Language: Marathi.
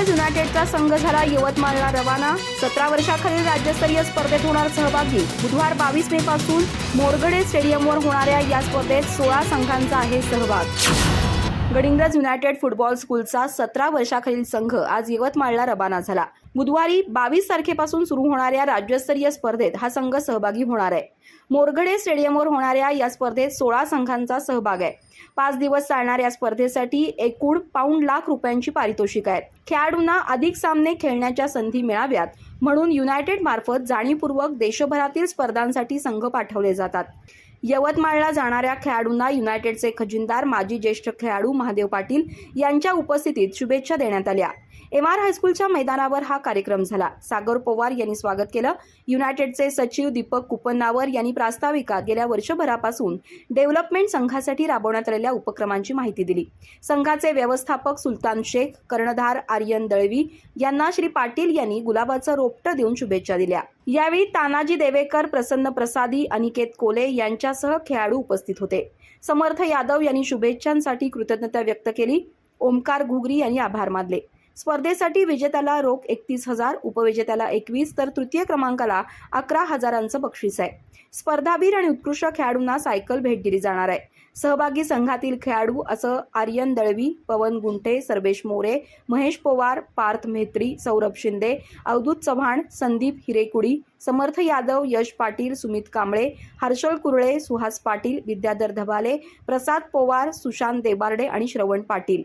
गडिंग्लज युनायटेडचा संघ झाला यवतमाळला रवाना। 17 वर्षाखालील राज्यस्तरीय स्पर्धेत होणार सहभागी। बुधवार 22 मे पासून मोरगडे स्टेडियमवर होणाऱ्या या स्पर्धेत 16 संघांचा आहे सहभाग। गडिंग्लज युनायटेड फुटबॉल स्कूलचा 17 वर्षाखालील संघ आज यवतमाळला रवाना झाला। बुधवारी 22 तारखेपासून सुरू होणाऱ्या राज्यस्तरीय स्पर्धेत हा संघ सहभागी होणार आहे। मोरगडे स्टेडियमवर होणाऱ्या या स्पर्धेत 16 संघांचा सहभाग आहे। 5 दिवस चालणाऱ्या स्पर्धेसाठी एकूण पाऊण लाख रुपयांची पारितोषिक आहेत। खेळाडूंना अधिक सामने खेळण्याच्या संधी मिळाव्यात म्हणून युनायटेड मार्फत जाणीवपूर्वक देशभरातील स्पर्धांसाठी संघ पाठवले जातात। यवतमाळला जाणाऱ्या खेळाडूंना युनायटेडचे खजिनदार माजी ज्येष्ठ खेळाडू महादेव पाटील यांच्या उपस्थितीत शुभेच्छा देण्यात आल्या। MR हायस्कूलच्या मैदानावर हा कार्यक्रम झाला। सागर पवार यांनी स्वागत केलं। युनायटेडचे सचिव दीपक कुपन्नावर यांनी प्रास्ताविकात गेल्या वर्षभरापासून डेव्हलपमेंट संघासाठी राबवण्यात आलेल्या उपक्रमांची माहिती दिली। संघाचे व्यवस्थापक सुलतान शेख, कर्णधार आर्यन दळवी यांना श्री पाटील यांनी गुलाबाचं रोपटं देऊन शुभेच्छा दिल्या। यावेळी तानाजी देवेकर, प्रसन्न प्रसादी, अनिकेत कोले यांच्यासह खेळाडू उपस्थित होते। समर्थ यादव यांनी शुभेच्छांसाठी कृतज्ञता व्यक्त केली। ओमकार घुगरी यांनी आभार मानले। स्पर्धेसाठी विजेत्याला रोख 31,000, उपविजेत्याला 21 तर तृतीय क्रमांकाला 11,000चं बक्षीस आहे। स्पर्धावीर आणि उत्कृष्ट खेळाडूंना सायकल भेट दिली जाणार आहे। सहभागी संघातील खेळाडू असं आर्यन दळवी, पवन गुंठे, सर्वेश मोरे, महेश पवार, पार्थ म्हेत्री, सौरभ शिंदे, अवधूत चव्हाण, संदीप हिरेकुडी, समर्थ यादव, यश पाटील, सुमित कांबळे, हर्षल कुरळे, सुहास पाटील, विद्याधर धबाले, प्रसाद पवार, सुशांत देबार्डे आणि श्रवण पाटील।